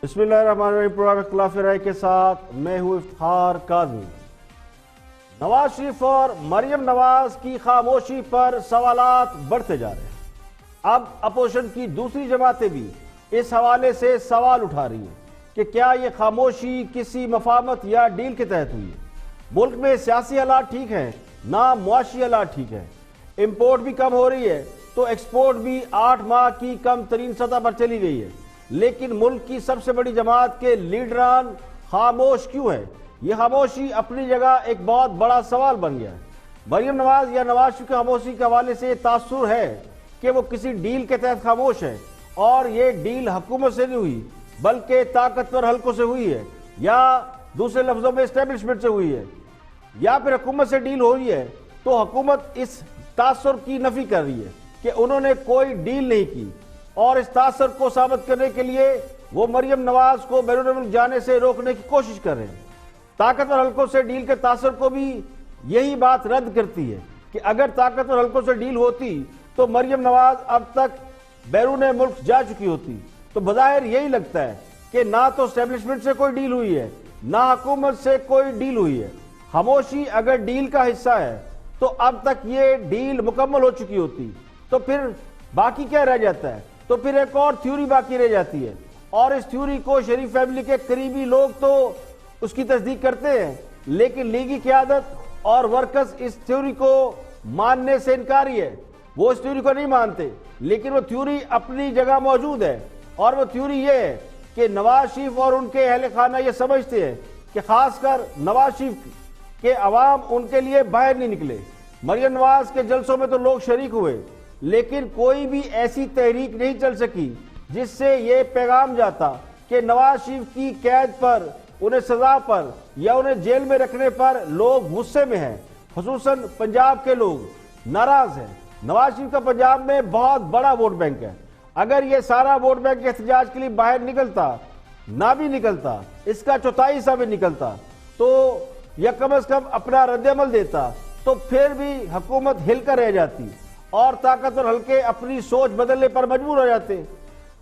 बिस्मिल्लाहिर्रहमानिर्रहीम। प्रोग्राम इख्तिलाफ राय के साथ मैं हूँ इफ्तिखार काज़मी। नवाज शरीफ और मरियम नवाज की खामोशी पर सवालात बढ़ते जा रहे हैं। अब अपोजिशन की दूसरी जमातें भी इस हवाले से सवाल उठा रही हैं कि क्या ये खामोशी किसी मफाहमत या डील के तहत हुई है। मुल्क में सियासी हालात ठीक है, ना मुआशी हालात ठीक है। इम्पोर्ट भी कम हो रही है तो एक्सपोर्ट भी 8 माह की कम तरीन सतह पर चली गई है। लेकिन मुल्क की सबसे बड़ी जमात के लीडरान खामोश क्यों है? यह खामोशी अपनी जगह एक बहुत बड़ा सवाल बन गया है। मरियम नवाज या नवाज शरीफ की खामोशी के हवाले से तासुर है कि वो किसी डील के तहत खामोश है और ये डील हुकूमत से नहीं हुई बल्कि ताकतवर हल्कों से हुई है, या दूसरे लफ्जों में एस्टेब्लिशमेंट से हुई है, या फिर हुकूमत से डील हो रही है तो हुकूमत इस तासुर की नफी कर रही है कि उन्होंने कोई डील नहीं की। और इस तासर को साबित करने के लिए वो मरियम नवाज को बैरून मुल्क जाने से रोकने की कोशिश कर रहे हैं। ताकतवर हल्कों से डील के तासर को भी यही बात रद्द करती है कि अगर ताकतवर हल्कों से डील होती तो मरियम नवाज अब तक बैरून मुल्क जा चुकी होती। तो बज़ाहिर यही लगता है कि ना तो एस्टेब्लिशमेंट से कोई डील हुई है, ना हुकूमत से कोई डील हुई है। खामोशी अगर डील का हिस्सा है तो अब तक ये डील मुकम्मल हो चुकी होती। तो फिर बाकी क्या रह जाता है? तो फिर एक और थ्योरी बाकी रह जाती है, और इस थ्योरी को शरीफ फैमिली के करीबी लोग तो उसकी तस्दीक करते हैं, लेकिन लीगी क़यादत और वर्कर्स इस थ्योरी को मानने से इनकारी है। वो इस थ्योरी को नहीं मानते, लेकिन वो थ्योरी अपनी जगह मौजूद है। और वो थ्योरी ये है कि नवाज शरीफ और उनके अहले खाना ये समझते हैं कि खासकर नवाज शरीफ के अवाम उनके लिए बाहर नहीं निकले। मरियम नवाज के जलसों में तो लोग शरीक हुए, लेकिन कोई भी ऐसी तहरीक नहीं चल सकी जिससे ये पैगाम जाता कि नवाज शरीफ की कैद पर, उन्हें सजा पर या उन्हें जेल में रखने पर लोग गुस्से में हैं। खुसूसन पंजाब के लोग नाराज हैं। नवाज शरीफ का पंजाब में बहुत बड़ा वोट बैंक है। अगर ये सारा वोट बैंक एहतजाज के लिए बाहर निकलता, ना भी निकलता, इसका चौथाई हिस्सा भी निकलता, तो या कम से कम अपना रद्द-ए-अमल देता, तो फिर भी हुकूमत हिलकर रह जाती और ताकतवर हल्के अपनी सोच बदलने पर मजबूर हो जाते।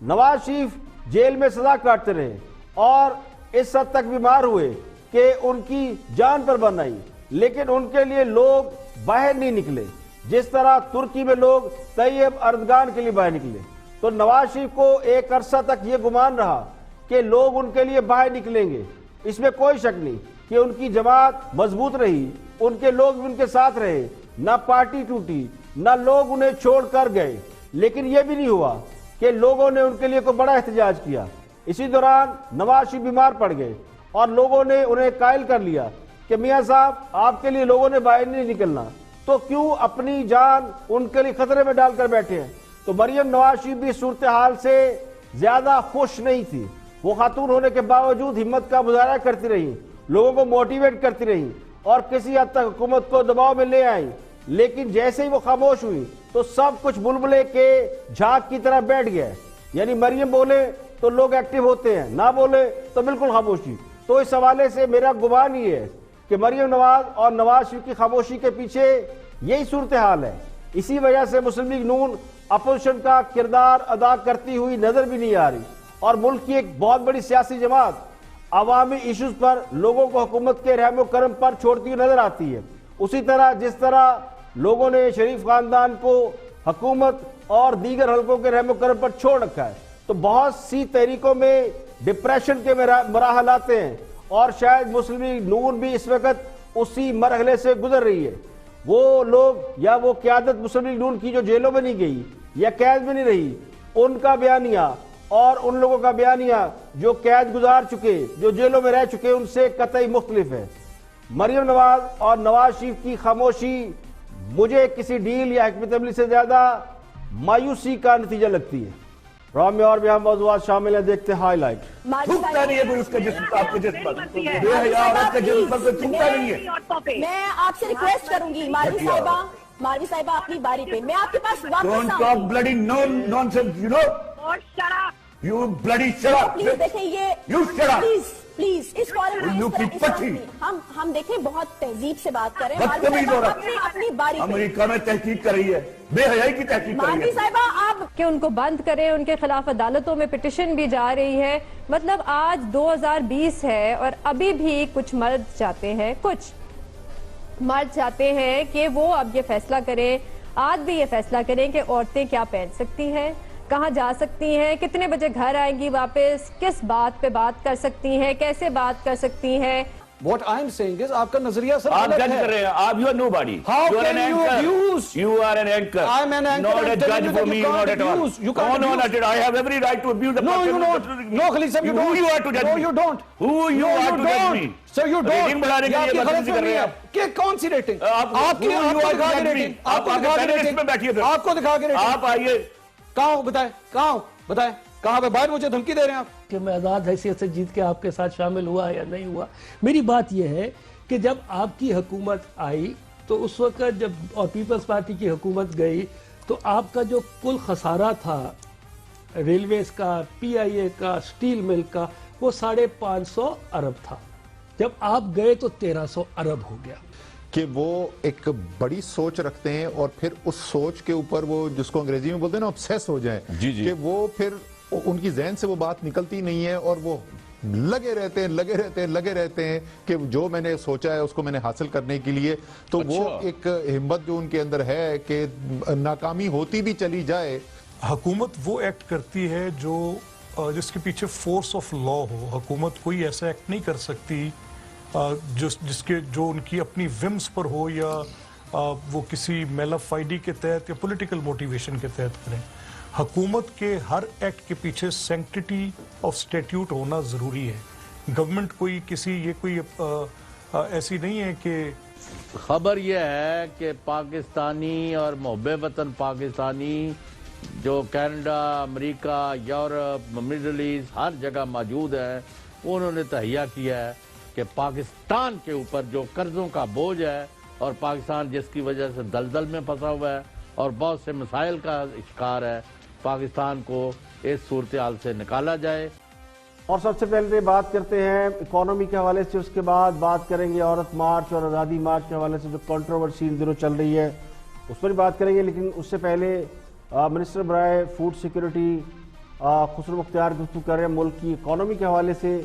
नवाज शरीफ जेल में सजा काटते रहे और इस हद तक बीमार हुए कि उनकी जान पर बन आई, लेकिन उनके लिए लोग बाहर नहीं निकले जिस तरह तुर्की में लोग तैयब अर्दगान के लिए बाहर निकले। तो नवाज शरीफ को एक अरसा तक ये गुमान रहा कि लोग उनके लिए बाहर निकलेंगे। इसमें कोई शक नहीं कि उनकी जमात मजबूत रही, उनके लोग भी उनके साथ रहे, ना पार्टी टूटी, ना लोग उन्हें छोड़कर गए। लेकिन यह भी नहीं हुआ कि लोगों ने उनके लिए कोई बड़ा एहतजाज किया। इसी दौरान नवाज शरीफ बीमार पड़ गए और लोगों ने उन्हें कायल कर लिया कि मियां साहब आपके लिए लोगों ने बाहर नहीं निकलना, तो क्यों अपनी जान उनके लिए खतरे में डालकर बैठे हैं। तो मरियम नवाज शरीफ भी सूरत हाल से ज्यादा खुश नहीं थी। वो खातून होने के बावजूद हिम्मत का मुजाहरा करती रही, लोगों को मोटिवेट करती रही और किसी हद तक हुकूमत को दबाव में ले आई। लेकिन जैसे ही वो खामोश हुई तो सब कुछ बुलबुले के झाग की तरह बैठ गया। यानी मरियम बोले तो लोग एक्टिव होते हैं, ना बोले तो बिल्कुल खामोशी। तो इस हवाले से मेरा गुमान ये है कि मरियम नवाज और नवाज शरीफ की खामोशी के पीछे यही सूरत हाल है। इसी वजह से मुस्लिम लीग नून अपोजिशन का किरदार अदा करती हुई नजर भी नहीं आ रही और मुल्क की एक बहुत बड़ी सियासी जमात अवामी इश्यूज पर लोगों को हुकूमत के रहमो करम पर छोड़ती हुई नजर आती है। उसी तरह जिस तरह लोगों ने शरीफ खानदान को हुकूमत और दीगर हल्कों के रहमो करम पर छोड़ रखा है, तो बहुत सी तहरीकों में डिप्रेशन के मराहल आते हैं और शायद मुस्लिम लीग नून भी इस वक्त उसी मरहले से गुजर रही है। वो लोग या वो क़यादत मुस्लिम लीग नून की जो जेलों में नहीं गई या कैद में नहीं रही, उनका बयानिया और उन लोगों का बयानिया जो कैद गुजार चुके, जो जेलों में रह चुके, उनसे कतई मुख्तलिफ है। मरियम नवाज और नवाज शरीफ की खामोशी मुझे किसी डील या हिकमत अमली से ज्यादा मायूसी का नतीजा लगती है। प्रोग्राम में और भी हम मौजूद शामिल हैं, देखते हैं हाईलाइट। थूकता नहीं है कोई उसका जिस्म, आपके जिस्म पर औरत के जिस्म पर कोई थूकता नहीं है। मैं आपसे रिक्वेस्ट करूंगी मालवी साहिबा अपनी बारी पे, मैं आपके पास वापस Don't talk bloody nonsense, you know? और शराब You bloody shut up! Please देखिए ये You shut up! Please please इस फॉरम में उल्लू की पट्टी। हम देखें बहुत तहजीब से बात कर रहे हैं। बदतमीज मालवी औरत। साहिबा, अपनी बारी पे। अमेरिका में तहकीक कर रही है, बेहयाई की तहकीक कर रही मालवी है। साहिबा आप कि उनको बंद करें, उनके खिलाफ अदालतों में पिटिशन भी जा रही है। मतलब आज 2020 है और अभी भी कुछ मर्द चाहते हैं कि वो अब ये फैसला करें, आज भी ये फैसला करें कि औरतें क्या पहन सकती हैं, कहाँ जा सकती हैं, कितने बजे घर आएंगी वापस, किस बात पे बात कर सकती हैं, कैसे बात कर सकती हैं। What I'm saying is आपका नजरिया सर आप अलग जज है। कर रहे हैं, आप you are nobody. How You are can an you anchor. abuse? You are an anchor. I'm an anchor. Not a I'm telling judge you for that me, you can't not at all. abuse. You can't No, abuse. not at all. I have every right to abuse the No, person you who- don't. No, Khalid Sahib, you Who don't. you are to judge No, me? you don't. Who you No, are you to judge don't. me? Sir, you don't. Rating बढ़ाने के ये लिए आपकी बदतमीजी कर रहे हैं आप। कि कौन सी रेटिंग? आपकी Who you आपको are दिखा to के judge me? रेटिंग, आप आपको आगे दिखा के पैनलिस्ट रेटिंग, में बैठिए फिर। आपको दिखा के रेटिंग। आप आइए। कहाँ बताए, कहाँ बताए, कहाँ पे बाहर मुझे धमकी दे रहे हैं आप? कि मैं आज़ाद हैसियत से जीत के आपके साथ शामिल हुआ या नहीं हुआ। मेरी बात यह है कि जब आपकी हुकूमत आई तो उस वक्त जब और पीपल्स पार्टी की हुकूमत गई तो आपका जो कुल खसारा था रेलवेज का, PIA का, स्टील मिल का, वो 550 अरब था। जब आप गए तो 1300 अरब हो गया। कि वो एक बड़ी सोच रखते हैं और फिर उस सोच के ऊपर वो जिसको अंग्रेजी में बोलते हैं ना ऑब्सेस हो जाए, कि वो फिर उनकी जहन से वो बात निकलती नहीं है और वो लगे रहते हैं कि जो मैंने सोचा है उसको मैंने हासिल करने के लिए। तो वो एक हिम्मत जो उनके अंदर है कि नाकामी होती भी चली जाए। हुकूमत वो एक्ट करती है जो जिसके पीछे फोर्स ऑफ लॉ हो। हुकूमत कोई ऐसा एक्ट नहीं कर सकती जो उनकी अपनी विम्स पर हो या वो किसी मेलाफाइडी के तहत या पॉलिटिकल मोटिवेशन के तहत करें। हुकूमत के हर एक्ट के पीछे सैंक्टिटी ऑफ स्टैट्यूट होना ज़रूरी है। गवर्नमेंट कोई ऐसी नहीं है कि खबर यह है कि पाकिस्तानी और मुहब्बे वतन पाकिस्तानी जो Canada, America, Europe, Middle East हर जगह मौजूद है, उन्होंने तहैया किया है कि पाकिस्तान के ऊपर जो कर्जों का बोझ है और पाकिस्तान जिसकी वजह से दलदल में फंसा हुआ है और बहुत से मसाइल का शिकार है, पाकिस्तान को इस सूरत हाल से निकाला जाए। और सबसे पहले बात करते हैं इकोनॉमी के हवाले से, उसके बाद बात करेंगे औरत मार्च और आज़ादी मार्च के हवाले से जो कंट्रोवर्सी इन दिनों चल रही है उस पर भी बात करेंगे। लेकिन उससे पहले मिनिस्टर बराए फूड सिक्योरिटी खुसरो मुख्तियार गुफ्तगू कर रहे हैं मुल्क की इकोनॉमी के हवाले से।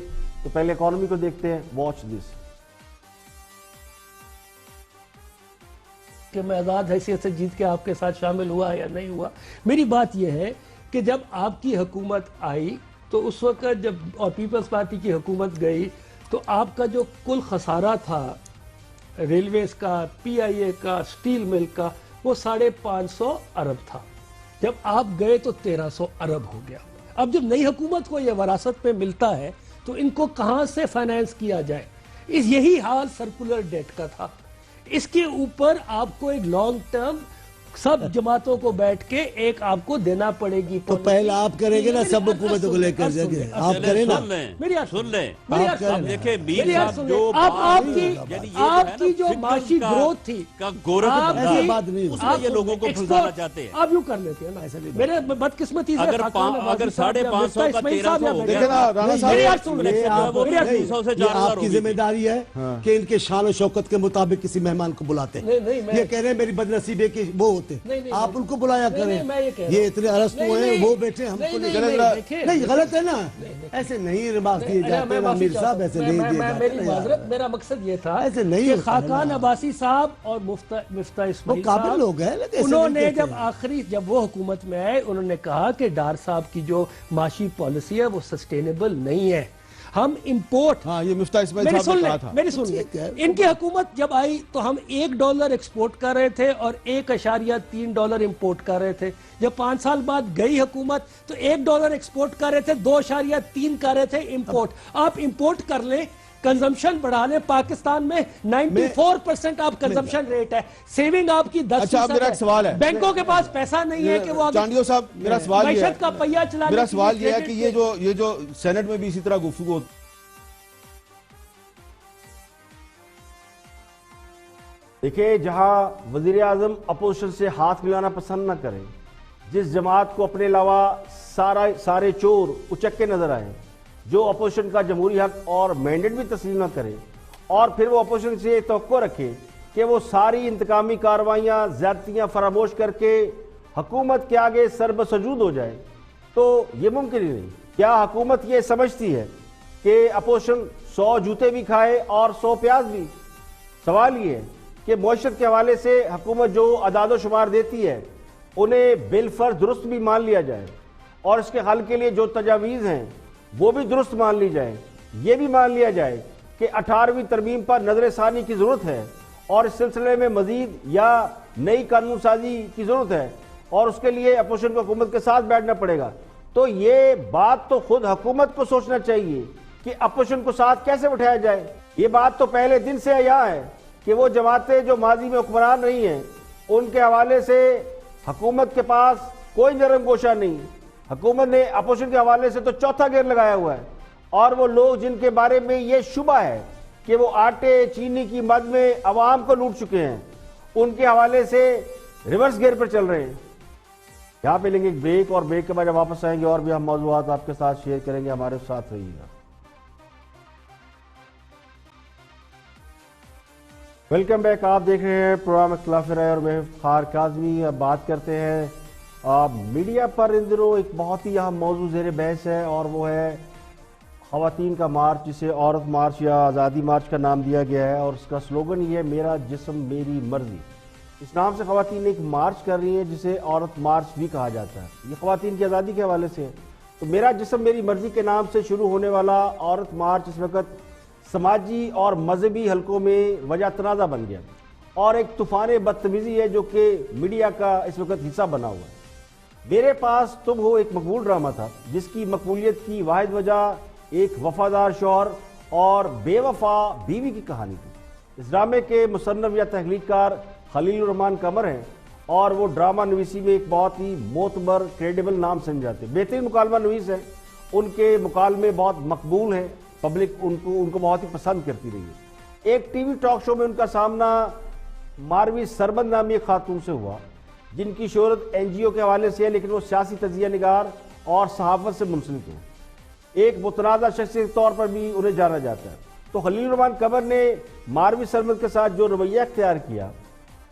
तो पहले इकोनॉमी को देखते हैं, वॉच दिस। कि मैं आज़ाद हैसियत से जीत के आपके साथ शामिल हुआ या नहीं हुआ। मेरी बात यह है कि जब आपकी हुकूमत आई तो उस वक्त जब और पीपल्स पार्टी की हुकूमत गई तो आपका जो कुल खसारा था रेलवेज का, PIA का, स्टील मिल का, वो 550 अरब था। जब आप गए तो 1300 अरब हो गया। अब जब नई हुकूमत को यह वरासत पे मिलता है तो इनको कहां से फाइनेंस किया जाए। यही हाल सर्कुलर डेट का था। इसके ऊपर आपको एक लॉन्ग टर्म सब जमातों को बैठ के एक आपको देना पड़ेगी। तो पहले आप करेंगे ना, सब हुकूमतों को लेकर जाएंगे, आप करें ना। मेरी बात सुन लें। आप देखिए आपकी जो माशी ग्रोथ थी का गौरव आप ये लोगों को फुसलाना चाहते हैं। आप यूं कर लेते हैं ना, ऐसे नहीं। मेरे बदकिस्मती से अगर 550 का 1300 हो देखिए ना राणा साहब, ये आपकी जिम्मेदारी है कि इनके शान और शौकत के मुताबिक किसी मेहमान को बुलाते हैं। ये कह रहे हैं मेरी बदनसीबी की वो होते, आप उनको बुलाया करें। ये इतने अरस्तु हैं, वो बैठे, हमको नहीं, गलत है ना, ऐसे नहीं रिमार्क दिए जाते हैं मीर साहब, ऐसे नहीं दिए जाते। मेरा मकसद ये था ऐसे नहीं, खाकान अब्बासी साहब और मिफ्ता इस्माइल काबिल लोग हैं, उन्होंने जब वो हुकूमत में आए उन्होंने कहा कि डार साहब की जो माशी पॉलिसी है वो सस्टेनेबल नहीं है, हम इंपोर्ट। हाँ, ये मिफ्ता इस्माइल साहब ने कहा था। मेरी सुन इनकी हुकूमत जब आई तो हम $1 एक्सपोर्ट कर रहे थे और $1.3 इंपोर्ट कर रहे थे। जब 5 साल बाद गई हुकूमत तो $1 एक्सपोर्ट कर रहे थे, 2.3 कर रहे थे इंपोर्ट। आप इंपोर्ट कर लें, कंजम्पशन बढ़ा लें। पाकिस्तान में 94% आप कंजम्पशन रेट है, सेविंग आपकी 10%। अच्छा, मेरा एक सवाल है, बैंकों के पास पैसा नहीं है कि वो चांडियो साहब, मेरा सवाल ये है, का पहिया चला। मेरा सवाल ये है कि ये जो सेनेट में भी इसी तरह गुफ्तगू देखिए, जहां वजीर आजम अपोजिशन से हाथ मिलाना पसंद न करें, जिस जमात को अपने अलावा सारे चोर उचक्के नजर आए, जो अपोजिशन का जमहूरी हक और मैंडेट भी तस्लीम न करे और फिर वो अपोजिशन से तवक्को रखे कि वो सारी इंतकामी कार्रवाइयाँ ज्यादतियाँ फरामोश करके हुकूमत के आगे सरबसजूद हो जाए, तो ये मुमकिन ही नहीं। क्या हुकूमत ये समझती है कि अपोजिशन 100 जूते भी खाए और 100 प्याज भी? सवाल ये है कि मौशरत के हवाले से हुकूमत जो अदाद शुमार देती है उन्हें बिलफर्ज दुरुस्त भी मान लिया जाए और इसके हल के लिए जो तजावीज़ हैं वो भी दुरुस्त मान ली जाए। ये भी मान लिया जाए कि 18वीं तरमीम पर नजरसानी की जरूरत है और इस सिलसिले में मजीद या नई कानून साजी की जरूरत है और उसके लिए अपोजिशन को हुकूमत के साथ बैठना पड़ेगा। तो ये बात तो खुद हुकूमत को सोचना चाहिए कि अपोजिशन को साथ कैसे बिठाया जाए। ये बात तो पहले दिन से यहाँ है कि वो जमातें जो माजी में हुक्मरान रही हैं उनके हवाले से हुकूमत के पास कोई नरम गोशा नहीं। हुकूमत ने अपोजिशन के हवाले से तो चौथा गेयर लगाया हुआ है और वो लोग जिनके बारे में ये शुबा है कि वो आटे चीनी की मद में अवाम को लूट चुके हैं उनके हवाले से रिवर्स गेयर पर चल रहे हैं। यहाँ पे लेंगे एक ब्रेक और ब्रेक के बाद जब वापस आएंगे और भी हम मौजूदात आपके साथ शेयर करेंगे। हमारे साथ रहिएगा। Welcome back. आप देख रहे हैं प्रोग्राम इख्तिलाफ राय और मैं इफ्तिखार काज़मी। अब बात करते हैं मीडिया पर इन दिनों एक बहुत ही अहम मौजू ज़ेर बहस है और वो है ख़वातीन का मार्च, जिसे औरत मार्च या आज़ादी मार्च का नाम दिया गया है और उसका स्लोगन ये है, मेरा जिस्म मेरी मर्जी। इस नाम से ख़वातीन एक मार्च कर रही है जिसे औरत मार्च भी कहा जाता है। ये ख़वातीन की आज़ादी के हवाले से है। तो मेरा जिस्म मेरी मर्जी के नाम से शुरू होने वाला औरत मार्च इस वक्त समाजी और मजहबी हलकों में वजह तनाज़ा बन गया और एक तूफ़ान बदतमीज़ी है जो कि मीडिया का इस वक्त हिस्सा बना हुआ है। मेरे पास तुम हो एक मकबूल ड्रामा था जिसकी मकबूलियत की वाहिद वजह एक वफादार शौहर और बेवफा बीवी की कहानी थी। इस ड्रामे के मुसन्नफ या तहलीलकार खलील रहमान कमर हैं और वो ड्रामा नवीसी में एक बहुत ही मोतबर क्रेडिबल नाम समझ जाते हैं। बेहतरीन मुकालमा नवीस है, उनके मुकालमे बहुत मकबूल हैं, पब्लिक उनको बहुत ही पसंद करती रही है। एक टीवी टॉक शो में उनका सामना मारवी सरबंद नामी एक खातून से हुआ जिनकी शोहरत NGO के हवाले से है लेकिन वो सियासी तजिया निगार और सहाफत से मुंसलिक है। एक मुतनाज़ा शख्सियत के तौर पर भी उन्हें जाना जाता है। तो खलील रहमान कमर ने मारवी सरबंद के साथ जो रवैया इख्तियार किया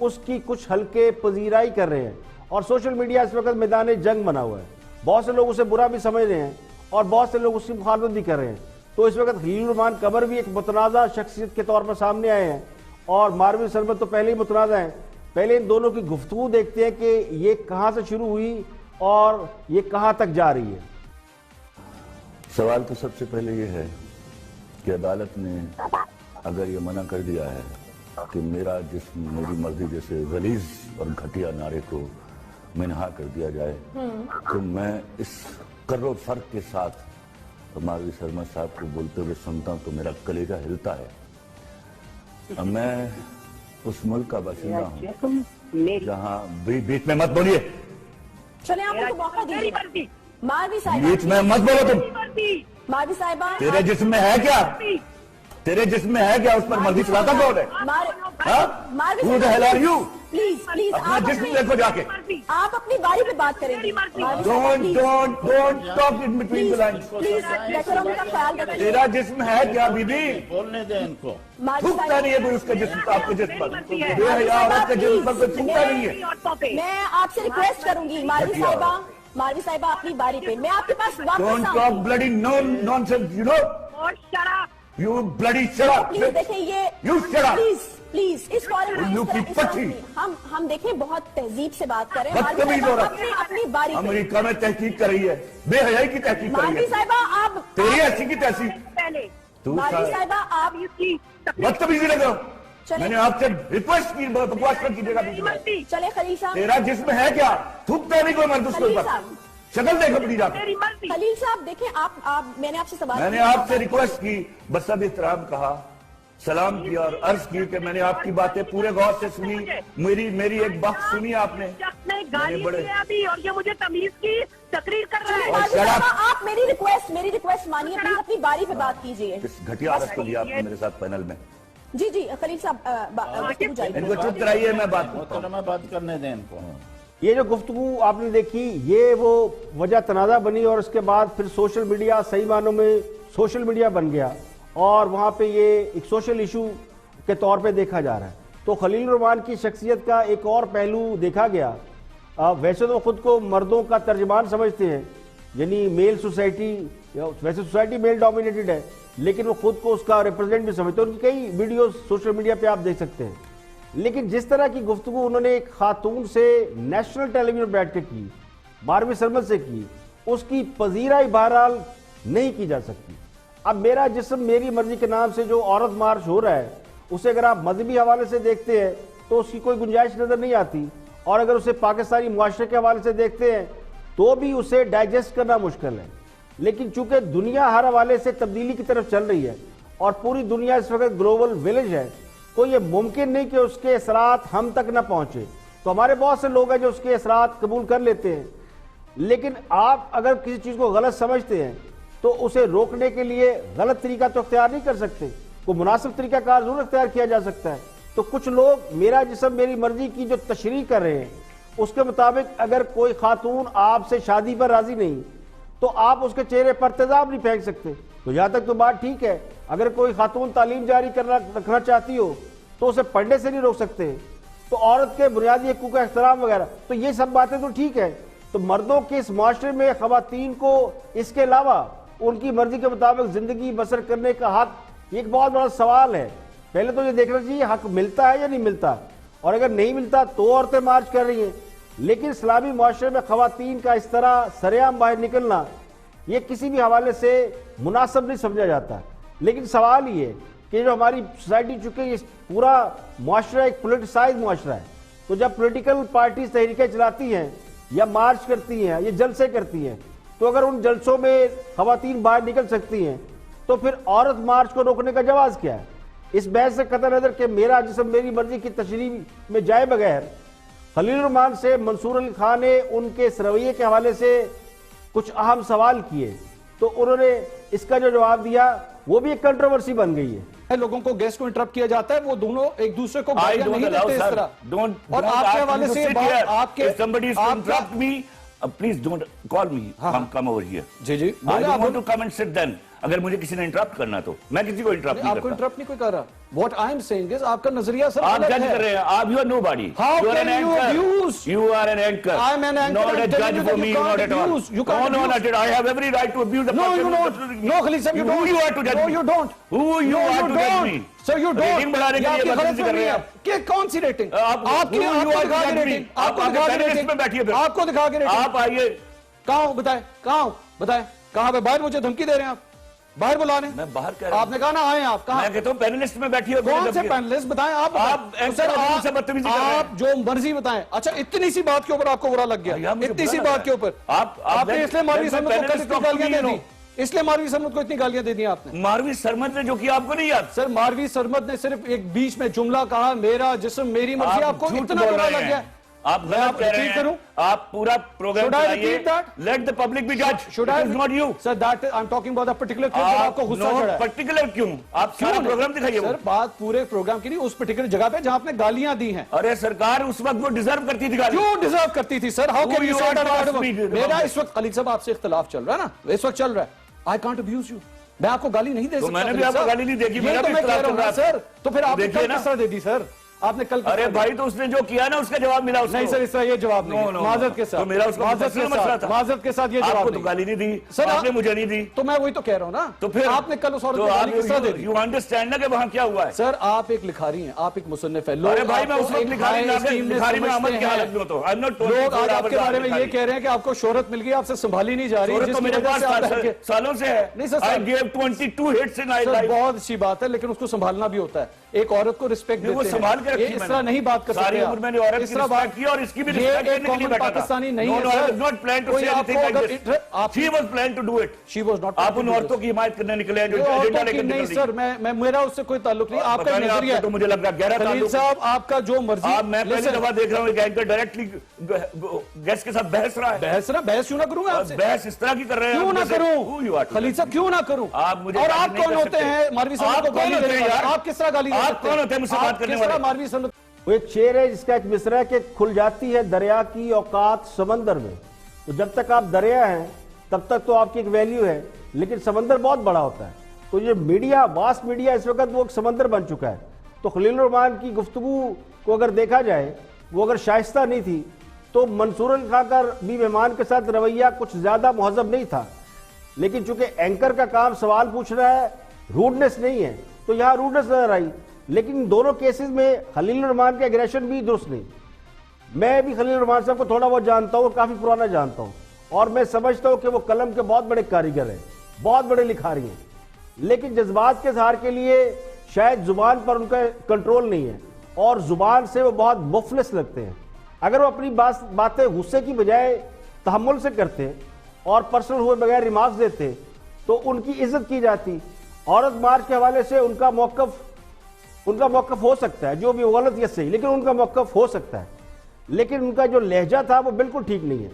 उसकी कुछ हल्के पजीराई कर रहे हैं और सोशल मीडिया इस वक्त मैदान जंग बना हुआ है। बहुत से लोग उसे बुरा भी समझ रहे हैं और बहुत से लोग उसकी मुखालफत भी कर रहे हैं। तो इस वक्त खलील रहमान कमर भी एक मुतनाज़ा शख्सियत के तौर पर सामने आए हैं और मारवी सरबंद तो पहले ही मुतनाज़ा हैं। पहले इन दोनों की गुफ्तगू देखते हैं कि ये कहां से शुरू हुई और ये कहां तक जा रही है। सवाल तो सबसे पहले ये है कि अदालत ने अगर ये मना कर दिया है कि मेरा जिस्म मेरी मर्जी जैसे गलीज और घटिया नारे को मिनहा कर दिया जाए तो मैं इस कर्रो फर्क के साथ मारवी शर्मा साहब को बोलते हुए सुनता हूं तो मेरा कलेजा हिलता है। मैं उस मुल्क का बाशिंदा हूँ जहाँ बीच में मत बोलिए, चले आप उनको मौका दीजिए। मारवी साहिबा बीच में मत बोलो तुम। मारवी साहिबा तेरे जिस्म में है क्या? तेरे जिस्म में है क्या? उस पर मर्जी चलाता कौन है? मारवी साहिबा प्लीज प्लीज अपना जिस्म देखो जाके। आप अपनी बारी पे बात करेंगे। Don't talk in between the lines. Please decorum का ख्याल रखिए। तेरा जिस्म है क्या बीबी? बोलने दे इनको। थूकता नहीं है कोई उसका जिस्म आपके जिस्म पर। बेहया औरत के जिस्म पर कोई थूकता नहीं है। मैं आपसे रिक्वेस्ट करूंगी मारवी साहिबा अपनी बारी पे। मैं आपके पास वापस don't talk bloody nonsense you know. You bloody shut up! Please देखिए ये You shut up! प्लीज इस फॉरम हम देखें बहुत तहजीब से बात करें। बदतमीज हो रहा अपनी बारी पे। अमेरिका में तहकीक कर रही है, बेहयाई की तहकीक कर रही मारवी है। साहिबा आप तेरी ऐसी की तहसील तू मारवी साहिबा आप बदतमीजी लगा। मैंने आपसे रिक्वेस्ट की बकवास मत कीजिएगा। चले खलील साहब तेरा जिस्म है क्या? थूकता नहीं कोई मर्द उसके ऊपर। शक्ल देखो अपनी जाकर। खलील साहब देखें आप मैंने आपसे सवाल मैंने आपसे रिक्वेस्ट की, बस अब एहतराम कहा, सलाम किया और अर्ज की कि मैंने आपकी बातें पूरे गौर से सुनी। मेरी एक बात सुनी आपने। गाली बड़े अभी और ये मुझे तमीज की तकरीर कर रहा है। आप मेरी रिक्वेस्ट मानिए, प्लीज अपनी बारी पे बात कीजिए। इस घटिया औरत को लिया आपने मेरे साथ पैनल में। जी खलील साहब इनको चुप कराइए, मैं बात करता हूं। मैं बात करने दें इनको। ये जो गुफ्तगू आपने देखी, ये वो वजह तनाज़ा बनी और उसके बाद फिर सोशल मीडिया सही मानों में सोशल मीडिया बन गया और वहाँ पे ये एक सोशल इशू के तौर पे देखा जा रहा है। तो खलील रहमान की शख्सियत का एक और पहलू देखा गया। वैसे तो खुद को मर्दों का तर्जमान समझते हैं, यानी मेल सोसाइटी, वैसे सोसाइटी मेल डोमिनेटेड है, लेकिन वो खुद को उसका रिप्रेजेंट भी समझते हैं। उनकी कई वीडियोस सोशल मीडिया पे आप देख सकते हैं। लेकिन जिस तरह की गुफ्तगू उन्होंने एक खातून से नेशनल टेलीविजन बैठ के की, मारवी सरमद से की, उसकी पजीराई बहरहाल नहीं की जा सकती। अब मेरा जिस्म मेरी मर्जी के नाम से जो औरत मार्च हो रहा है, उसे अगर आप मजहबी हवाले से देखते हैं तो उसकी कोई गुंजाइश नजर नहीं आती, और अगर उसे पाकिस्तानी मुआशरे के हवाले से देखते हैं तो भी उसे डाइजेस्ट करना मुश्किल है। लेकिन चूंकि दुनिया हर हवाले से तब्दीली की तरफ चल रही है और पूरी दुनिया इस वक्त ग्लोबल विलेज है, तो ये मुमकिन नहीं कि उसके असरात हम तक ना पहुंचे। तो हमारे बहुत से लोग हैं जो उसके असरात कबूल कर लेते हैं, लेकिन आप अगर किसी चीज को गलत समझते हैं तो उसे रोकने के लिए गलत तरीका तो अख्तियार नहीं कर सकते, कोई मुनासिब तरीका कार जरूर अख्तियार किया जा सकता है। तो कुछ लोग मेरा जिस्म मेरी मर्जी की जो तशरीह कर रहे हैं, उसके मुताबिक अगर कोई खातून आपसे शादी पर राजी नहीं तो आप उसके चेहरे पर तेजाब नहीं फेंक सकते। तो यहां तक तो बात ठीक है, अगर कोई खातून तालीम जारी रखना चाहती हो तो उसे पढ़ने से नहीं रोक सकते। तो औरत के बुनियादी हकूक़ का एहतराम वगैरह, तो ये सब बातें तो ठीक है। तो मर्दों के इस माशरे में खवातीन को इसके अलावा उनकी मर्जी के मुताबिक जिंदगी बसर करने का हक, एक बहुत बड़ा सवाल है। पहले तो ये देखना चाहिए हक मिलता है या नहीं मिलता, और अगर नहीं मिलता तो औरतें मार्च कर रही हैं। लेकिन इस्लामी माशरे में खवातीन का इस तरह सरेआम बाहर निकलना, ये किसी भी हवाले से मुनासिब नहीं समझा जाता। लेकिन सवाल ये है कि जो हमारी सोसाइटी, चूंकि पूरा माशरा एक पोलिटिसाइज माशरा है, तो जब पोलिटिकल पार्टीज तहरीकें चलाती हैं या मार्च करती हैं या जलसे करती हैं, तो अगर उन जलसों में खवातीन बाहर निकल सकती हैं तो फिर औरत मार्च को रोकने का जवाब क्या है? इस बहस से कतई नजर कि मेरा जिस्म मेरी मर्जी की तशरीह में जाए बगैर खलील रहमान से मंसूर अली खान ने उनके इस रवैये के हवाले से कुछ अहम सवाल किए, तो उन्होंने इसका जो जवाब दिया वो भी एक कंट्रोवर्सी बन गई है। लोगों को गेस्ट को इंटरप्ट किया जाता है, वो दोनों एक दूसरे को गालियां नहीं देते इस तरह। और आपके हवाले से आपके please don't call me, come over here. जी जी, I don't want to come and sit then. अगर मुझे किसी ने इंटरप्ट करना तो मैं किसी को इंटरप्ट नहीं करता। आपको इंटरप्ट नहीं कोई कर रहा। What I am saying is आपका नजरिया सर आप क्या कर रहे हैं? आप you are nobody. How you are can an you anchor. abuse? You are an anchor. I am an anchor. Not a judge for me. Not at all. You can't no, not at all. I have every right to abuse the No, person. you don't. No, Khalid sir, you don't. Who you are to judge No, me? you don't. Who you are to judge me? Sir, you don't. Rating बढ़ाने के लिए बदतमीजी कर रहे हैं आप। कि कौन सी रेटिंग? आपकी आपको दिखा के रेटिंग। आपको दिखा के रेटिंग में बैठिए फिर। आपको दिखा के रेटिंग। आप आइए। कहाँ हो बताएं? कहाँ हो बताएं? कहाँ पे? बाहर मुझे धमकी दे रहे हैं आप? बाहर बुलाने? मैं बाहर कह रहा हूं। आपने कहा ना आए आप। कहाँ? मैं कहता हूं पैनलिस्ट में बैठिए। कौन से पैनलिस्ट बताएं? आप से बदतमीजी कर रहे हैं। आप जो मर्जी बताएं। अच्छा, इतनी सी बात के ऊपर आपको बुरा लग गया? इतनी सी बात के ऊपर आपने इसलिए मारवी सरमद को इतनी गालियां दे दी? इसलिए मारवी सरमद को इतनी गालियां दे दी आपने? मारवी सरमद ने जो किया आपको नहीं याद? सर, मारवी सरमद ने सिर्फ एक बीच में जुमला कहा, मेरा जिस्म मेरी मर्जी। आपको इतना बुरा लग गया? आप गलत कह रहे हैं। आप पूरा प्रोग्राम चलाइए। लेट द पब्लिक बी जज। Should I? Not you sir, that I am talking about the particular case. आपको गुस्सा चढ़ा है। पर्टिकुलर क्यों? आप सारा प्रोग्राम दिखाइए। सर, बात पूरे प्रोग्राम की नहीं, उस पर्टिकुलर जगह पे जहां आपने गालियां दी हैं। अरे सरकार उस वक्त वो डिजर्व करती थी गाली। क्यों डिजर्व करती थी sir? How can you say that? मेरा इस वक्त खलील साहब आपसे इख्तिलाफ चल रहा है ना, इस वक्त चल रहा है। I can't abuse you. मैं आपको गाली नहीं दे सकता। मैंने भी आपको गाली नहीं देखी। मेरा भी इख्तिलाफ चल रहा है सर। तो फिर आपने कल किस तरह दे दी सर? आपने कल, अरे भाई तो उसने जो किया ना उसका जवाब मिला उसको। नहीं सर, इस तरह ये जवाब नहीं। माजरत के साथ, तो मेरा उसको माजरत के साथ ये जवाब आपको तो गाली नहीं दी सर, आपने मुझे नहीं दी। तो मैं वही तो कह रहा हूँ ना। तो फिर आपने कल उस औरत को गाली किस तरह दे दी? यू अंडरस्टैंड ना कि वहां क्या हुआ है? सर, आप एक लिखारी हैं, आप एक मुसन्निफ है। अरे भाई मैं उस वक्त लिखारी में अमल क्या हालत में होता हूं। I am not told. लोग आज आपके बारे में ये कह रहे हैं कि आपको शोहरत मिल गई, आपसे संभाली नहीं जा रही। तो मेरे पास सालों से है। नहीं sir, I give 22 hits in my life. बहुत अच्छी बात है, लेकिन उसको संभालना भी होता है। एक औरत को रिस्पेक्ट देते हैं, संभाल के रखी। इस तरह नहीं बात कर सकते। मैंने औरत की रिस्पेक्ट की और इसकी भी रिस्पेक्ट करने के लिए बैठा था। पाकिस्तानी नहीं है sir. Not plan to say anything like this. She was plan to do it. She was not. आप उन औरतों की हिमायत करने निकले हैं जो एजेंडा लेकर नहीं सर, मैं मेरा उससे कोई ताल्लुक नहीं। आपका नजरिया तो मुझे लग रहा है गहरा ताल्लुक। साहब, आपका जो मर्जी। मैं पहली दफा देख रहा हूं एक एंकर डायरेक्टली गेस्ट के साथ बहस रहा है। बहस क्यों ना करूंगा आपसे? बहस इस तरह की कर रहे हैं। क्यों ना करूं खलील साहब, क्यों ना करूं? आप मुझे और आप कौन होते हैं मारवी साहब को गाली देने वाले? आप किस तरह गाली? आप कौन होते हैं मुझसे बात करने वाले? मारवी साहब वो एक शेर है जिसका एक मिसरा है कि खुल जाती है दरिया की औकात समंदर में। तो जब तक आप दरिया हैं तब तक तो आपकी एक वैल्यू है, लेकिन समंदर बहुत बड़ा होता है। तो ये मीडिया, वास्ट मीडिया इस वक्त वो एक समंदर बन चुका है। तो खलील रहमान की गुफ्तगू को अगर देखा जाए, वो अगर शाइस्ता नहीं थी तो मंसूर अली खां का भी मेहमान के साथ रवैया कुछ ज्यादा मुहज़्ज़ब नहीं था। लेकिन चूंकि एंकर का काम सवाल पूछ रहा है, रूडनेस नहीं है, तो यहाँ रूडनेस नजर आई। लेकिन दोनों केसेस में खलील रहमान के एग्रेशन भी दुरुस्त नहीं। मैं भी खलील रहमान साहब को थोड़ा बहुत जानता हूँ, काफी पुराना जानता हूँ, और मैं समझता हूँ कि वो कलम के बहुत बड़े कारीगर हैं, बहुत बड़े लिखारी हैं। लेकिन जज्बात के इज़हार के लिए शायद जुबान पर उनका कंट्रोल नहीं है, और जुबान से वो बहुत मुफलिस लगते हैं। अगर वो अपनी बातें गुस्से की बजाय तहम्मुल से करते और पर्सनल हुए बगैर रिमार्क्स देते तो उनकी इज्जत की जाती। औरत मार्च के हवाले से उनका मौकफ हो सकता है, जो भी गलत या सही, लेकिन उनका मौकफ हो सकता है। लेकिन उनका जो लहजा था वो बिल्कुल ठीक नहीं है।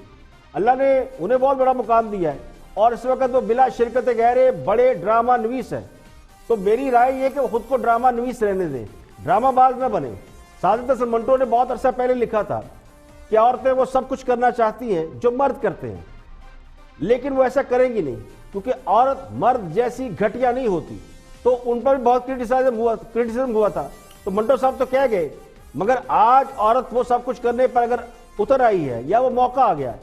अल्लाह ने उन्हें बहुत बड़ा मुकाम दिया है और इस वक्त वो बिला शिरकत गैर बड़े ड्रामा नवीस है। तो मेरी राय ये कि वो खुद को ड्रामा नवीस रहने दें, ड्रामाबाज न बने। साजिद हसन मंटो ने बहुत अरसा पहले लिखा था कि औरतें वो सब कुछ करना चाहती हैं जो मर्द करते हैं, लेकिन वो ऐसा करेंगी नहीं, क्योंकि औरत मर्द जैसी घटिया नहीं होती। तो उन पर भी बहुत क्रिटिसिज्म हुआ था। तो मंटो साहब तो कह गए, मगर आज औरत वो सब कुछ करने पर अगर उतर आई है या वो मौका आ गया,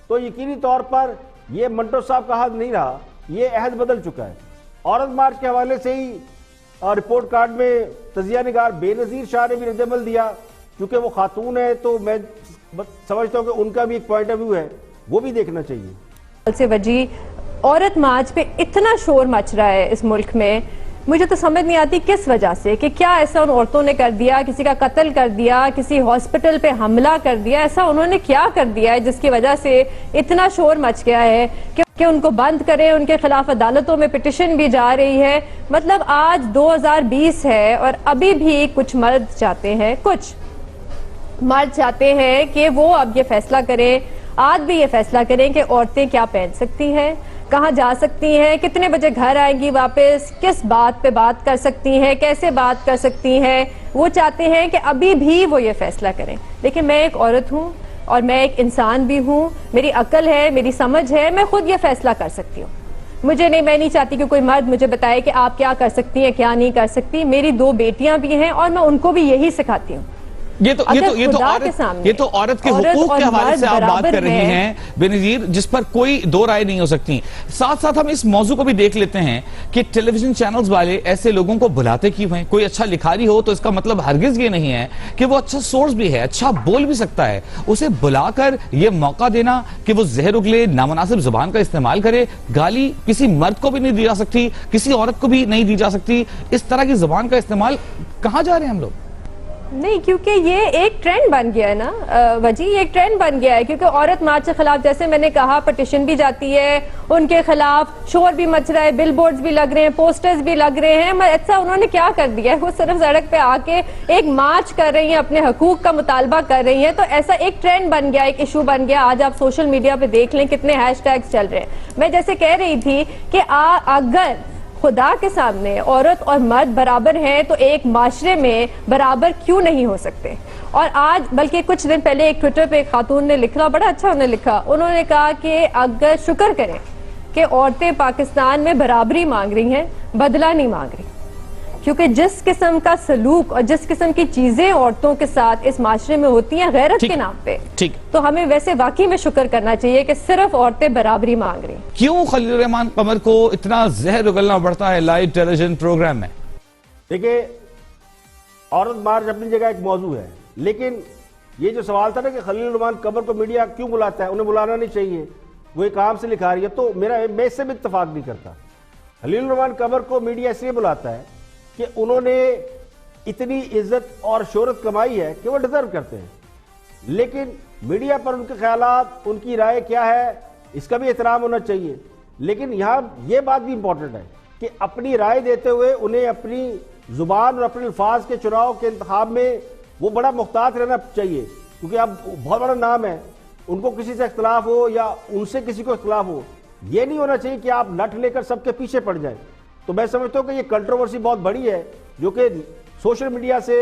तो यकीनी तौर पर ये मंटो साहब का अहद नहीं रहा, ये अहद बदल चुका है। औरत मार्च के हवाले से ही रिपोर्ट कार्ड में तजिया निगार बेनजीर शाह ने भी रद्द-ए-अमल दिया। क्योंकि वो खातून है तो मैं समझता हूँ कि उनका भी एक पॉइंट ऑफ व्यू है, वो भी देखना चाहिए। से वजी औरत मार्च पे इतना शोर मच रहा है इस मुल्क में, मुझे तो समझ नहीं आती किस वजह से, कि क्या ऐसा उन औरतों ने कर दिया, किसी का कत्ल कर दिया, किसी हॉस्पिटल पे हमला कर दिया, ऐसा उन्होंने क्या कर दिया है जिसकी वजह से इतना शोर मच गया है कि उनको बंद करें। उनके खिलाफ अदालतों में पिटिशन भी जा रही है। मतलब आज 2020 है और अभी भी कुछ मर्द चाहते हैं कि वो अब ये फैसला करें, आज भी ये फैसला करें कि औरतें क्या पहन सकती हैं, कहाँ जा सकती हैं, कितने बजे घर आएंगी वापस, किस बात पे बात कर सकती हैं, कैसे बात कर सकती हैं। वो चाहते हैं कि अभी भी वो ये फैसला करें। लेकिन मैं एक औरत हूँ और मैं एक इंसान भी हूँ, मेरी अक्ल है, मेरी समझ है, मैं खुद ये फैसला कर सकती हूँ। मैं नहीं चाहती कि कोई मर्द मुझे बताए कि आप क्या कर सकती हैं, क्या नहीं कर सकती। मेरी 2 बेटियां भी हैं और मैं उनको भी यही सिखाती हूँ। ये तो औरत के हुकूक के हवाले से आप बात कर रही हैं बेनजीर, जिस पर कोई दो राय नहीं हो सकती। साथ साथ हम इस मौजू को भी देख लेते हैं कि टेलीविजन चैनल्स वाले ऐसे लोगों को बुलाते क्यों हैं। कोई अच्छा लिखारी हो तो इसका मतलब हरगिज ये नहीं है कि वो अच्छा सोर्स भी है, अच्छा बोल भी सकता है। उसे बुलाकर ये मौका देना कि वो जहर उगले, नामुनासिब जुबान का इस्तेमाल करे, गाली किसी मर्द को भी नहीं दी जा सकती, किसी औरत को भी नहीं दी जा सकती। इस तरह की जुबान का इस्तेमाल, कहाँ जा रहे हैं हम लोग? नहीं, क्योंकि ये एक ट्रेंड बन गया है ना वजी, ये एक ट्रेंड बन गया है। क्योंकि औरत मार्च के खिलाफ, जैसे मैंने कहा, पिटिशन भी जाती है, उनके खिलाफ शोर भी मच रहा है, बिल बोर्ड्स भी लग रहे हैं, पोस्टर्स भी लग रहे हैं। ऐसा उन्होंने क्या कर दिया है? वो सिर्फ सड़क पे आके एक मार्च कर रही हैं, अपने हकूक का मुतालबा कर रही हैं। तो ऐसा एक ट्रेंड बन गया, एक इशू बन गया। आज आप सोशल मीडिया पे देख लें कितने हैशटैग्स चल रहे हैं। मैं जैसे कह रही थी कि अगर खुदा के सामने औरत और मर्द बराबर हैं तो एक माशरे में बराबर क्यों नहीं हो सकते? और आज, बल्कि कुछ दिन पहले एक ट्विटर पे एक खातून ने लिखा, बड़ा अच्छा उन्होंने लिखा, उन्होंने कहा कि अगर शुक्र करें कि औरतें पाकिस्तान में बराबरी मांग रही हैं, बदला नहीं मांग रही। क्योंकि जिस किस्म का सलूक और जिस किस्म की चीजें औरतों के साथ इस माशरे में होती हैं गैरत के नाम पे, तो हमें वैसे वाकई में शुक्र करना चाहिए कि सिर्फ औरतें बराबरी मांग रही। क्यों खलील रहमान कमर को इतना जहर उगलना पड़ता है लाइव टेलीविजन प्रोग्राम में? देखिए, औरत मार्च अपनी जगह एक मौजू है, लेकिन ये जो सवाल था ना कि खलील रहमान कमर को मीडिया क्यों बुलाता है, उन्हें बुलाना नहीं चाहिए, वो एक काम से लिखा रही है, तो मैं इससे भी इत्तेफाक नहीं करता। खलील रहमान कमर को मीडिया इसलिए बुलाता है कि उन्होंने इतनी इज्जत और शोहरत कमाई है कि वो डिजर्व करते हैं। लेकिन मीडिया पर उनके ख्यालात, उनकी राय क्या है, इसका भी एहतराम होना चाहिए। लेकिन यहाँ ये बात भी इंपॉर्टेंट है कि अपनी राय देते हुए उन्हें अपनी जुबान और अपने अल्फाज के चुनाव के इंतखाब में वो बड़ा मुख्तात रहना चाहिए। क्योंकि अब बहुत बड़ा नाम है, उनको किसी से इख्तलाफ हो या उनसे किसी को इख्तलाफ हो, ये नहीं होना चाहिए कि आप लठ लेकर सबके पीछे पड़ जाए। तो मैं समझता हूँ कि ये कंट्रोवर्सी बहुत बड़ी है, जो कि सोशल मीडिया से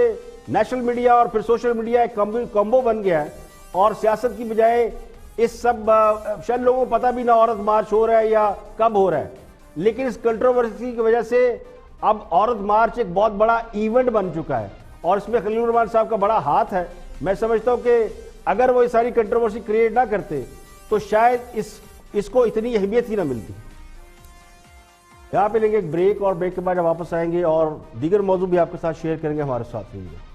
नेशनल मीडिया और फिर सोशल मीडिया एक कॉम्बो बन गया है और सियासत की बजाय इस सब शायद लोगों को पता भी ना औरत मार्च हो रहा है या कब हो रहा है, लेकिन इस कंट्रोवर्सी की वजह से अब औरत मार्च एक बहुत बड़ा इवेंट बन चुका है और इसमें खलील रहमान साहब का बड़ा हाथ है। मैं समझता हूं कि अगर वो ये सारी कंट्रोवर्सी क्रिएट ना करते तो शायद इसको इतनी अहमियत ही ना मिलती। यहां पे लेंगे एक ब्रेक और ब्रेक के बाद वापस आएंगे और दीगर मौजू भी आपके साथ शेयर करेंगे। हमारे साथ रहिए।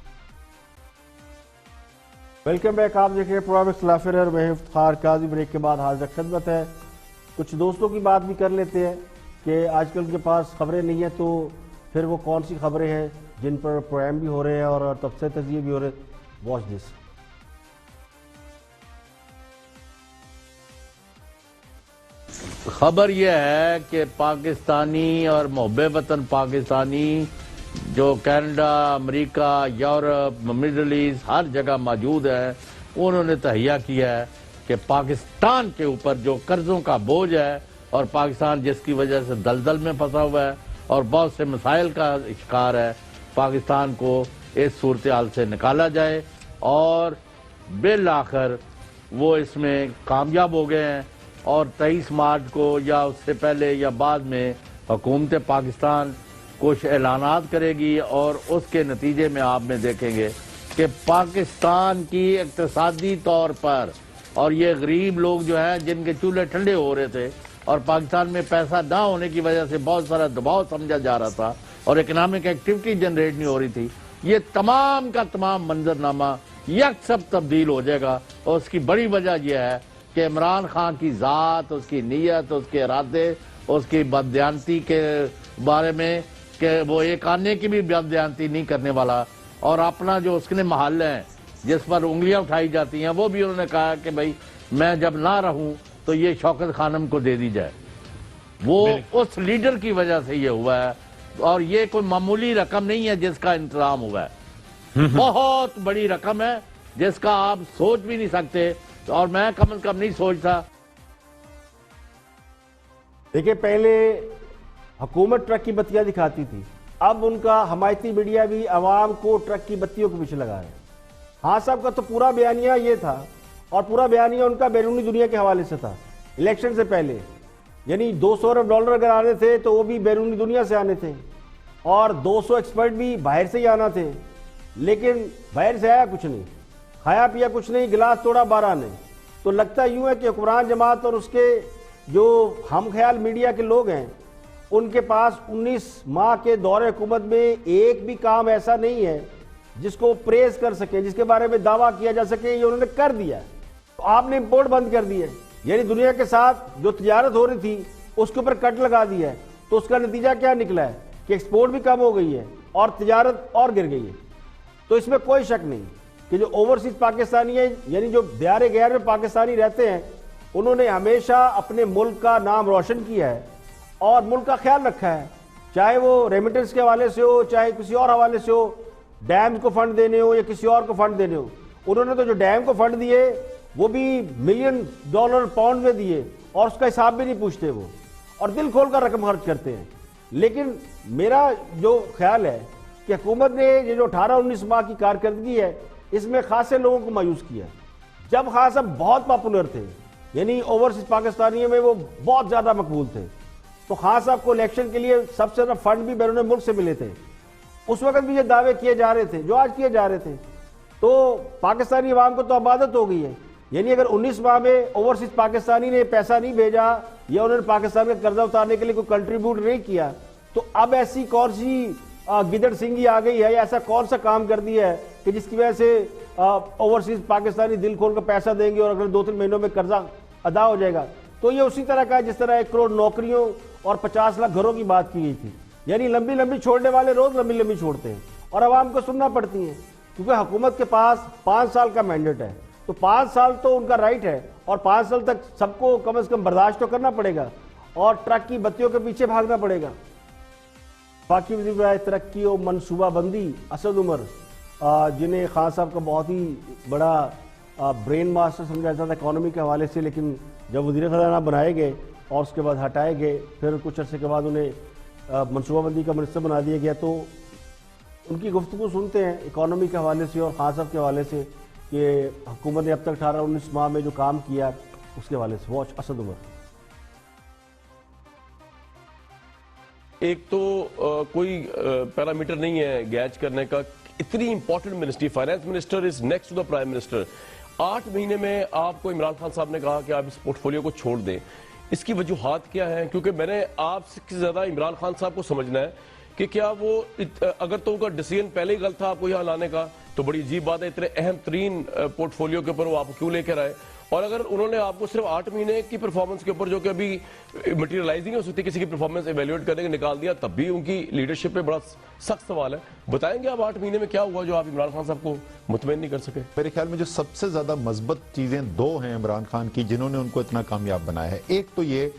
Welcome back. आप देख रहे हैं प्रोग्राम इख्तिलाफ राय, मैं इफ्तिखार काजी। ब्रेक के बाद हाजिर खिदमत है। कुछ दोस्तों की बात भी कर लेते हैं कि आजकल उनके पास खबरें नहीं है तो फिर वो कौन सी खबरें हैं जिन पर प्रोग्राम भी हो रहे हैं और तबसरे तजिए भी हो रहे हैं। Watch this. खबर यह है कि पाकिस्तानी और मुहब्बे वतन पाकिस्तानी जो Canada, America, Europe, Middle East हर जगह मौजूद है, उन्होंने तहैया किया है कि पाकिस्तान के ऊपर जो कर्जों का बोझ है और पाकिस्तान जिसकी वजह से दलदल में फंसा हुआ है और बहुत से मसाइल का शिकार है, पाकिस्तान को इस सूरत हाल से निकाला जाए और बिल आखिर वो इसमें कामयाब हो गए हैं और 23 मार्च को या उससे पहले या बाद में हुकूमत पाकिस्तान कुछ ऐलानात करेगी और उसके नतीजे में आप में देखेंगे कि पाकिस्तान की इक्तिसादी तौर पर और ये गरीब लोग जो हैं जिनके चूल्हे ठंडे हो रहे थे और पाकिस्तान में पैसा ना होने की वजह से बहुत सारा दबाव समझा जा रहा था और इकनॉमिक एक्टिविटी जनरेट नहीं हो रही थी, ये तमाम का तमाम मंजरनामा यकसब तब्दील हो जाएगा। और उसकी बड़ी वजह यह है कि इमरान खान की ज़ात, उसकी नीयत, उसके इरादे, उसकी बददियानती के बारे में कि वो एक आने की भी बददियानती नहीं करने वाला और अपना जो उसके महल हैं जिस पर उंगलियां उठाई जाती हैं वो भी उन्होंने कहा कि भाई मैं जब ना रहूं तो ये शौकत खानम को दे दी जाए। वो उस लीडर की वजह से ये हुआ है और ये कोई मामूली रकम नहीं है जिसका इंतजाम हुआ है, बहुत बड़ी रकम है जिसका आप सोच भी नहीं सकते और मैं कम से कम नहीं सोचता। देखिए, पहले हुकूमत ट्रक की बत्तियां दिखाती थी, अब उनका हमायती मीडिया भी आवाम को ट्रक की बत्तियों के पीछे लगा है। हाँ साहब का तो पूरा बयानिया ये था और पूरा बयानिया उनका बैरूनी दुनिया के हवाले से था। इलेक्शन से पहले यानी 200 अरब डॉलर अगर आने थे तो वो भी बैरूनी दुनिया से आने थे और 200 एक्सपर्ट भी बाहर से ही आना थे, लेकिन बाहर से आया कुछ नहीं, खाया पिया कुछ नहीं, गिलास तोड़ा 12 ने। तो लगता यूं है कि हुक्मरान जमात और उसके जो हम ख्याल मीडिया के लोग हैं उनके पास 19 माह के दौरे हुकूमत में एक भी काम ऐसा नहीं है जिसको प्रेज कर सके, जिसके बारे में दावा किया जा सके ये उन्होंने कर दिया। तो आपने इंपोर्ट बंद कर दिया, यानी दुनिया के साथ जो तिजारत हो रही थी उसके ऊपर कट लगा दिया है। तो उसका नतीजा क्या निकला है कि एक्सपोर्ट भी कम हो गई है और तिजारत और गिर गई है। तो इसमें कोई शक नहीं कि जो ओवरसीज पाकिस्तानी है यानी जो दियारे गैर में पाकिस्तानी रहते हैं उन्होंने हमेशा अपने मुल्क का नाम रोशन किया है और मुल्क का ख्याल रखा है, चाहे वो रेमिटेंस के हवाले से हो चाहे किसी और हवाले से हो, डैम को फंड देने हो या किसी और को फंड देने हो। उन्होंने तो जो डैम को फंड दिए वो भी मिलियन डॉलर पाउंड में दिए और उसका हिसाब भी नहीं पूछते वो और दिल खोल कर रकम खर्च करते हैं। लेकिन मेरा जो ख्याल है कि हुकूमत ने ये जो 18-19 माह की कारकर्दगी है इसमें खासे लोगों को मायूस किया। जब खान साहब बहुत पॉपुलर थे यानी ओवरसीज पाकिस्तानियों में वो बहुत ज्यादा मकबूल थे, तो खान साहब को इलेक्शन के लिए सबसे ज्यादा फंड भी बैरून मुल्क से मिले थे। उस वक्त भी ये दावे किए जा रहे थे जो आज किए जा रहे थे। तो पाकिस्तानी अवाम को तो अब आदत हो गई है, यानी अगर 19 माह में ओवरसीज पाकिस्तानी ने पैसा नहीं भेजा या उन्होंने पाकिस्तान का कर्जा उतारने के लिए कोई कंट्रीब्यूट नहीं किया तो अब ऐसी कौन सी गिदड़ सिंगी आ गई है या ऐसा कौन सा काम कर दिया है कि जिसकी वजह से ओवरसीज पाकिस्तानी दिल खोल कर पैसा देंगे और अगले 2-3 महीनों में कर्जा अदा हो जाएगा। तो ये उसी तरह का है जिस तरह 1 करोड़ नौकरियों और 50 लाख घरों की बात की गई थी, यानी लंबी लंबी छोड़ने वाले रोज लंबी लंबी छोड़ते हैं और आवाम को सुनना पड़ती है क्योंकि हुकूमत के पास 5 साल का मैंडेट है। तो 5 साल तो उनका राइट है और 5 साल तक सबको कम से कम बर्दाश्त तो करना पड़ेगा और ट्रक की बत्तियों के पीछे भागना पड़ेगा। बाकी वज़ीर तरक्की और मनसूबाबंदी असद उमर, जिन्हें खान साहब का बहुत ही बड़ा ब्रेन मास्टर समझा जाता था इकॉनमी के हवाले से, लेकिन जब वज़ीर ख़ज़ाना बनाए गए और उसके बाद हटाए गए, फिर कुछ अर्से के बाद उन्हें मनसूबाबंदी का मिनिस्टर बना दिया गया। तो उनकी गुफ्तगू सुनते हैं इकोनॉमी के हवाले से और खास साहब के हवाले से कि हुकूमत ने अब तक 18-19 माह में जो काम किया उसके हवाले से। वॉच असद उमर। एक तो कोई पैरामीटर नहीं है गैज करने का। इतनी important ministry, finance minister is next to the prime minister. 8 महीने में आपको इमरान खान साहब ने कहा कि आप इस पोर्टफोलियो को छोड़ दें। इसकी वजूहात क्या है? क्योंकि मैंने आपसे ज्यादा इमरान खान साहब को समझना है कि क्या वो अगर तो उनका डिसीजन पहले ही गलत था आपको यहाँ लाने का, तो बड़ी अजीब बात है। इतने अहम तरीन पोर्टफोलियो के ऊपर वो आपको क्यों लेकर आए? और अगर उन्होंने आपको सिर्फ 8 महीने की परफॉर्मेंस के ऊपर, जो कि अभी मटेरियलाइजिंग हो सकती किसी की परफॉर्मेंस इवेल्युएट करने के, निकाल दिया, तब भी उनकी लीडरशिप पे बड़ा सख्त सवाल है। बताएंगे आप 8 महीने में क्या हुआ जो आप इमरान खान साहब को मुतमईन नहीं कर सके? मेरे ख्याल में जो सबसे ज्यादा मजबूत चीजें 2 हैं इमरान खान की जिन्होंने उनको इतना कामयाब बनाया है। एक तो ये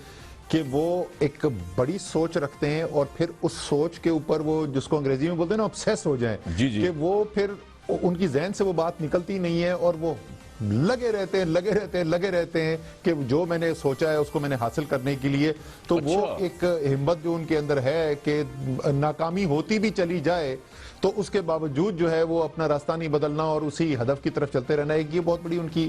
कि वो एक बड़ी सोच रखते हैं और फिर उस सोच के ऊपर वो, जिसको अंग्रेजी में बोलते हैं ना, ऑब्सेस हो जाएं, कि वो फिर उनकी जहन से वो बात निकलती नहीं है और वो लगे रहते हैं कि जो मैंने सोचा है उसको मैंने हासिल करने के लिए। तो वो एक हिम्मत जो उनके अंदर है कि नाकामी होती भी चली जाए तो उसके बावजूद जो है वो अपना रास्ता नहीं बदलना और उसी हदफ की तरफ चलते रहना। एक ये बहुत बड़ी उनकी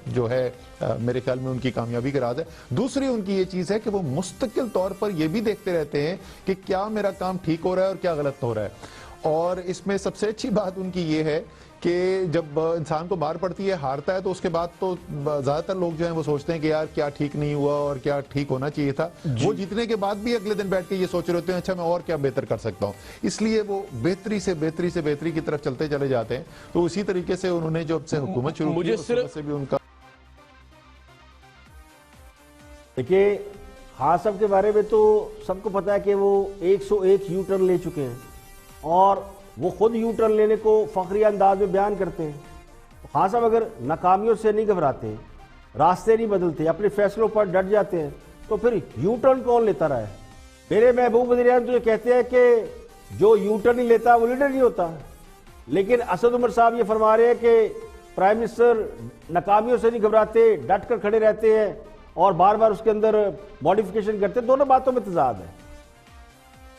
जो है मेरे ख्याल में उनकी कामयाबी का राज है। दूसरी उनकी ये चीज है कि वो मुस्तकिल तौर पर ये भी देखते रहते हैं कि क्या मेरा काम ठीक हो रहा है और क्या गलत हो रहा है। और इसमें सबसे अच्छी बात उनकी ये है कि जब इंसान को मार पड़ती है, हारता है, तो उसके बाद तो ज्यादातर लोग जो हैं वो सोचते हैं कि यार क्या ठीक नहीं हुआ और क्या ठीक होना चाहिए था। वो जीतने के बाद भी अगले दिन बैठ के ये सोच रहे होते हैं अच्छा मैं और क्या बेहतर कर सकता हूँ। इसलिए वो बेहतरी की तरफ चलते चले जाते हैं। तो उसी तरीके से उन्होंने जब से हुकूमत शुरू की से भी उनका। देखिए खान साहब के बारे में तो सबको पता है कि वो 101 यू टर्न ले चुके हैं और वो खुद यू टर्न लेने को फखरी अंदाज में बयान करते हैं। तो खान साहब अगर नाकामियों से नहीं घबराते, रास्ते नहीं बदलते, अपने फैसलों पर डट जाते हैं, तो फिर यू टर्न कौन लेता रहा है? मेरे महबूब वज़ीर-ए-आज़म तो ये कहते हैं कि जो यू टर्न नहीं लेता वो लीडर नहीं होता। लेकिन असद उमर साहब ये फरमा रहे हैं कि प्राइम मिनिस्टर नाकामियों से नहीं घबराते, डट कर खड़े रहते हैं और बार बार उसके अंदर मॉडिफिकेशन करते हैं। दोनों बातों में तजाद है।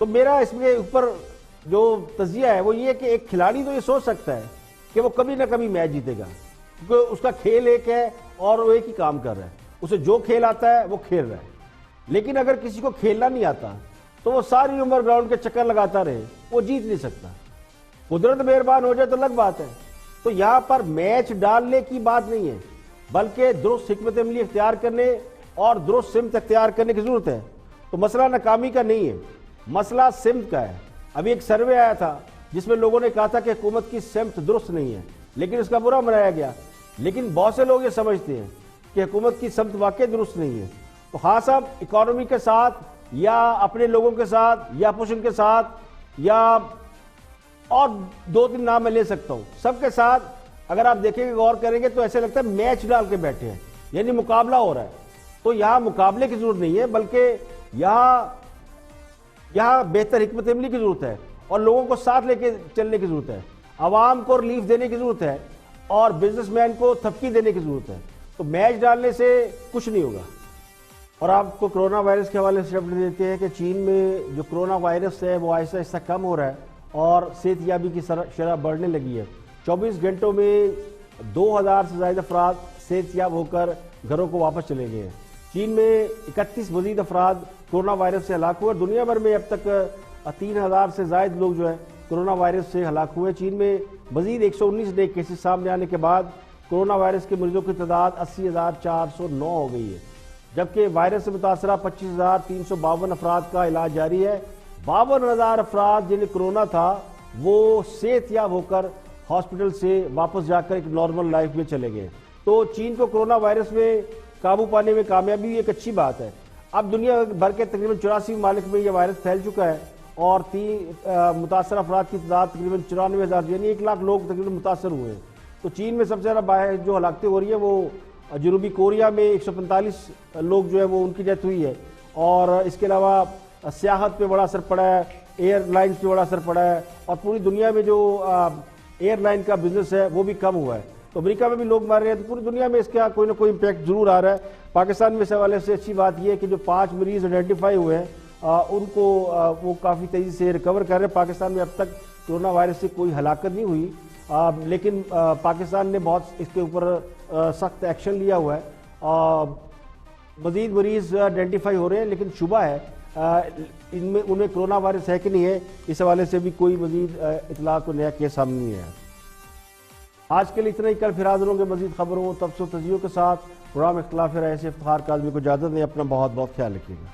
तो मेरा इसमें ऊपर जो तजिया है वो ये कि एक खिलाड़ी तो ये सोच सकता है कि वो कभी ना कभी मैच जीतेगा, क्योंकि उसका खेल एक है और वो एक ही काम कर रहा है, उसे जो खेल आता है वो खेल रहा है। लेकिन अगर किसी को खेलना नहीं आता तो वो सारी उम्र ग्राउंड के चक्कर लगाता रहे, वो जीत नहीं सकता। कुदरत मेहरबान हो जाए तो अलग बात है। तो यहाँ पर मैच डालने की बात नहीं है, बल्कि दुरुस्त हिकमत अमली इख्तियार करने और दुरुस्त सिमत इख्तियार करने की जरूरत है। तो मसला नाकामी का नहीं है, मसला सिमत का है। अभी एक सर्वे आया था जिसमें लोगों ने कहा था कि हुकूमत की सिमत दुरुस्त नहीं है, लेकिन इसका बुरा मनाया गया। लेकिन बहुत से लोग ये समझते हैं कि हुकूमत की सिमत वाकई दुरुस्त नहीं है। तो खास साहब इकोनॉमी के साथ या अपने लोगों के साथ या अपोजिशन के साथ या और 2-3 नाम मैं ले सकता हूं, सबके साथ अगर आप देखेंगे, गौर करेंगे तो ऐसे लगता है मैच डाल के बैठे हैं, यानी मुकाबला हो रहा है। तो यहां मुकाबले की जरूरत नहीं है, बल्कि यहां बेहतर हिकमत अमली की जरूरत है और लोगों को साथ लेके चलने की जरूरत है। आवाम को रिलीफ देने की जरूरत है और बिजनेसमैन को थपकी देने की जरूरत है। तो मैच डालने से कुछ नहीं होगा। और आपको कोरोना वायरस के हवाले से अपडेट देते हैं कि चीन में जो कोरोना वायरस है वो आहिस्ता आहिस्ता कम हो रहा है और सेहतयाबी की शरह बढ़ने लगी है। 24 घंटों में 2000 से ज्यादा अफराद सेहतयाब होकर घरों को वापस चले गए हैं। चीन में 31 मजीद अफराद कोरोना वायरस से हलाक हुए। दुनिया भर में अब तक 3000 से ज्यादा लोग जो है कोरोना वायरस से हलाक हुए। चीन में मजीद 119 नए केसेस सामने आने के बाद कोरोना वायरस के मरीजों की तादाद 80,409 हो गई है, जबकि वायरस से मुतासरा 25,352 अफराद का इलाज जारी है। 52,000 अफराद जिन्हें कोरोना था वो सेहतयाब होकर हॉस्पिटल से वापस जाकर एक नॉर्मल लाइफ में चले गए। तो चीन को कोरोना वायरस में काबू पाने में कामयाबी एक अच्छी बात है। अब दुनिया भर के तकरीबन 84 ममालिक में यह वायरस फैल चुका है और मुतासर अफराद की तादाद तकरीबन 94,000 यानी 1 लाख लोग तकरीबन मुतासर हुए हैं। तो चीन में सबसे ज़्यादा जो हलाकतें हो रही है वो जनूबी कोरिया में 145 लोग जो है वो उनकी डेथ हुई है। और इसके अलावा सियाहत पे बड़ा असर पड़ा है, एयरलाइंस पे बड़ा असर पड़ा है और पूरी दुनिया में जो एयरलाइन का बिजनेस है वो भी कम हुआ है। तो अमेरिका में भी लोग मर रहे हैं, तो पूरी दुनिया में इसका कोई ना कोई इम्पैक्ट जरूर आ रहा है। पाकिस्तान में इस हवाले से अच्छी बात यह है कि जो 5 मरीज आइडेंटिफाई हुए हैं उनको वो काफ़ी तेज़ी से रिकवर कर रहे हैं। पाकिस्तान में अब तक कोरोना वायरस से कोई हलाकत नहीं हुई, लेकिन पाकिस्तान ने बहुत इसके ऊपर सख्त एक्शन लिया हुआ है। मजीद मरीज आइडेंटिफाई हो रहे हैं, लेकिन शुबा है इनमें उनमें कोरोना वायरस है कि नहीं है, इस हवाले से भी कोई मजीद इतला को नया केस सामने नहीं है। आज के लिए इतना ही, कल फिर हाजिर होंगे मजीद खबरों तबसरों तजियों के साथ। प्रोग्राम इख्तिलाफ राय से इफ्तिखार काज़मी को इजाज़त दें। अपना बहुत बहुत ख्याल रखिएगा।